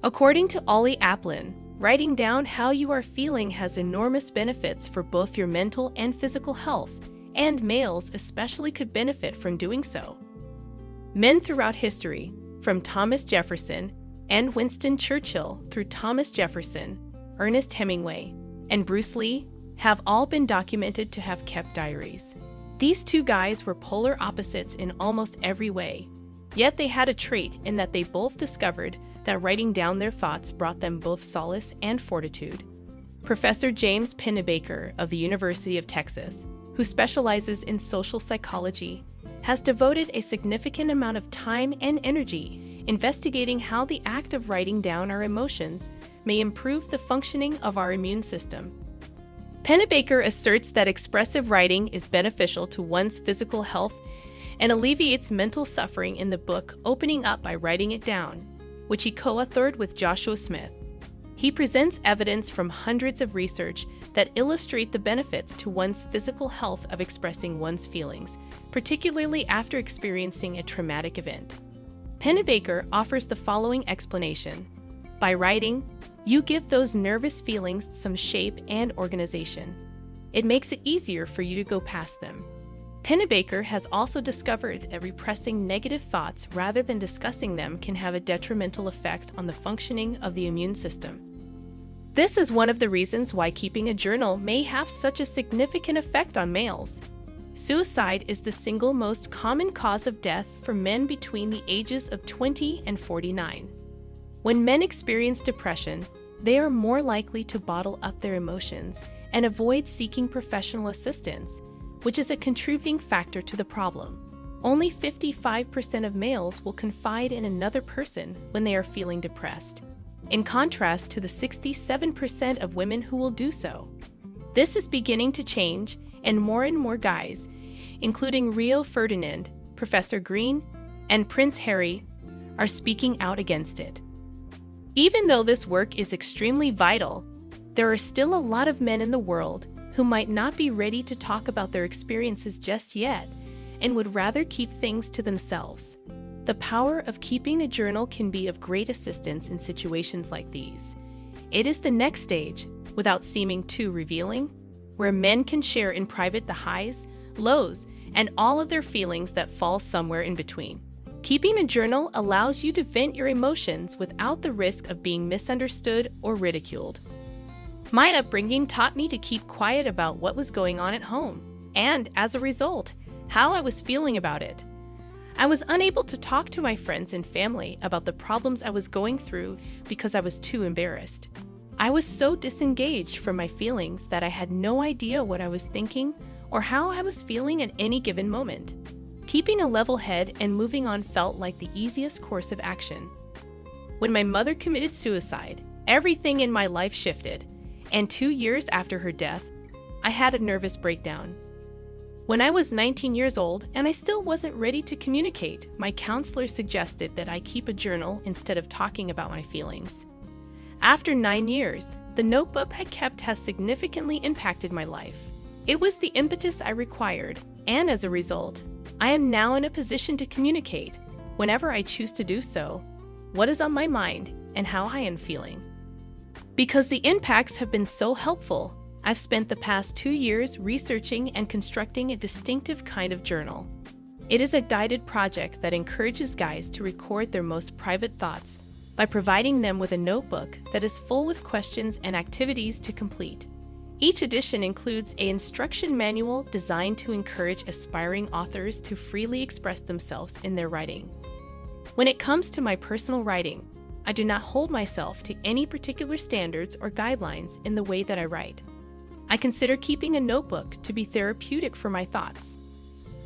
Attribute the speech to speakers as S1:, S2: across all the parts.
S1: According to Ollie Aplin, writing down how you are feeling has enormous benefits for both your mental and physical health, and males especially could benefit from doing so. Men throughout history, from Thomas Jefferson and Winston Churchill through Thomas Jefferson, Ernest Hemingway, and Bruce Lee, have all been documented to have kept diaries. These two guys were polar opposites in almost every way, yet they had a trait in that they both discovered that writing down their thoughts brought them both solace and fortitude. Professor James Pennebaker of the University of Texas, who specializes in social psychology, has devoted a significant amount of time and energy investigating how the act of writing down our emotions may improve the functioning of our immune system. Pennebaker asserts that expressive writing is beneficial to one's physical health and alleviates mental suffering in the book Opening Up by Writing It Down, which he co-authored with Joshua Smyth. He presents evidence from hundreds of research that illustrate the benefits to one's physical health of expressing one's feelings, particularly after experiencing a traumatic event. Pennebaker offers the following explanation. By writing, you give those nervous feelings some shape and organization. It makes it easier for you to go past them. Pennebaker has also discovered that repressing negative thoughts rather than discussing them can have a detrimental effect on the functioning of the immune system. This is one of the reasons why keeping a journal may have such a significant effect on males. Suicide is the single most common cause of death for men between the ages of 20 and 49. When men experience depression, they are more likely to bottle up their emotions and avoid seeking professional assistance, which is a contributing factor to the problem. Only 55% of males will confide in another person when they are feeling depressed, in contrast to the 67% of women who will do so. This is beginning to change, and more guys, including Rio Ferdinand, Professor Green, and Prince Harry, are speaking out against it. Even though this work is extremely vital, there are still a lot of men in the world who might not be ready to talk about their experiences just yet and would rather keep things to themselves. The power of keeping a journal can be of great assistance in situations like these. It is the next stage, without seeming too revealing, where men can share in private the highs, lows, and all of their feelings that fall somewhere in between. Keeping a journal allows you to vent your emotions without the risk of being misunderstood or ridiculed. My upbringing taught me to keep quiet about what was going on at home, and as a result, how I was feeling about it. I was unable to talk to my friends and family about the problems I was going through because I was too embarrassed. I was so disengaged from my feelings that I had no idea what I was thinking or how I was feeling at any given moment. Keeping a level head and moving on felt like the easiest course of action. When my mother committed suicide, everything in my life shifted, and 2 years after her death, I had a nervous breakdown. When I was 19 years old and I still wasn't ready to communicate, my counselor suggested that I keep a journal instead of talking about my feelings. After 9 years, the notebook I kept has significantly impacted my life. It was the impetus I required, and as a result, I am now in a position to communicate, whenever I choose to do so, what is on my mind and how I am feeling. Because the impacts have been so helpful, I've spent the past 2 years researching and constructing a distinctive kind of journal. It is a guided project that encourages guys to record their most private thoughts by providing them with a notebook that is full with questions and activities to complete. Each edition includes an instruction manual designed to encourage aspiring authors to freely express themselves in their writing. When it comes to my personal writing, I do not hold myself to any particular standards or guidelines in the way that I write. I consider keeping a notebook to be therapeutic for my thoughts.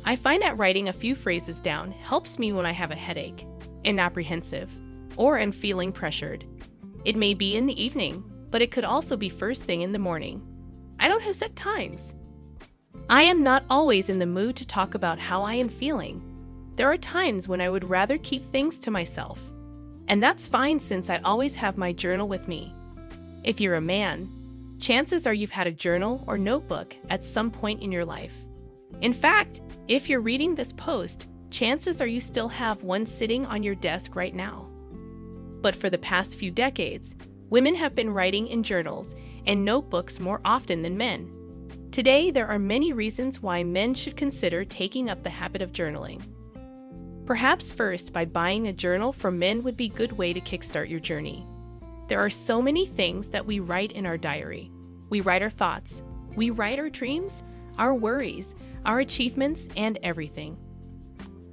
S1: I find that writing a few phrases down helps me when I have a headache, am apprehensive, or am feeling pressured. It may be in the evening, but it could also be first thing in the morning. I don't have set times. I am not always in the mood to talk about how I am feeling. There are times when I would rather keep things to myself. And that's fine since I always have my journal with me. If you're a man, chances are you've had a journal or notebook at some point in your life. In fact, if you're reading this post, chances are you still have one sitting on your desk right now. But for the past few decades, women have been writing in journals and notebooks more often than men. Today, there are many reasons why men should consider taking up the habit of journaling. Perhaps first, by buying a journal for men would be a good way to kickstart your journey. There are so many things that we write in our diary. We write our thoughts, we write our dreams, our worries, our achievements, and everything.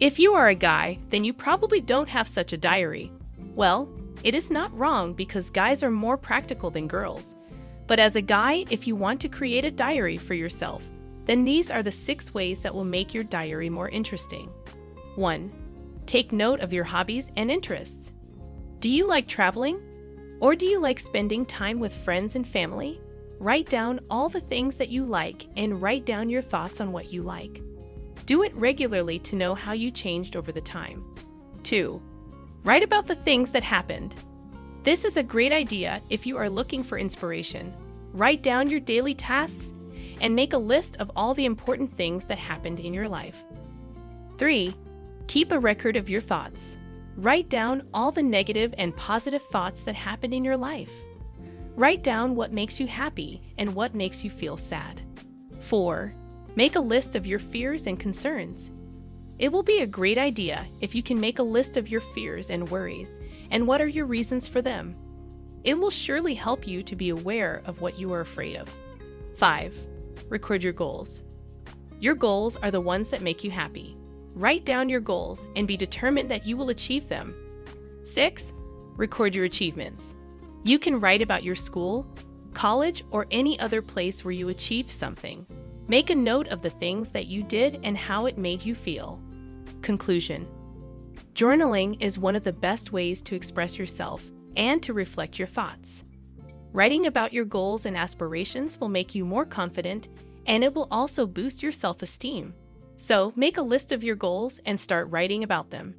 S1: If you are a guy, then you probably don't have such a diary. Well, it is not wrong because guys are more practical than girls. But as a guy, if you want to create a diary for yourself, then these are the 6 ways that will make your diary more interesting. 1. Take note of your hobbies and interests. Do you like traveling? Or do you like spending time with friends and family? Write down all the things that you like and write down your thoughts on what you like. Do it regularly to know how you changed over the time. 2. Write about the things that happened. This is a great idea if you are looking for inspiration. Write down your daily tasks and make a list of all the important things that happened in your life. 3. Keep a record of your thoughts. Write down all the negative and positive thoughts that happened in your life. Write down what makes you happy and what makes you feel sad. 4. Make a list of your fears and concerns. It will be a great idea if you can make a list of your fears and worries and what are your reasons for them. It will surely help you to be aware of what you are afraid of. 5. Record your goals. Your goals are the ones that make you happy. Write down your goals and be determined that you will achieve them. 6. Record your achievements. You can write about your school, college, or any other place where you achieved something. Make a note of the things that you did and how it made you feel. Conclusion. Journaling is one of the best ways to express yourself and to reflect your thoughts. Writing about your goals and aspirations will make you more confident, and it will also boost your self-esteem. So, make a list of your goals and start writing about them.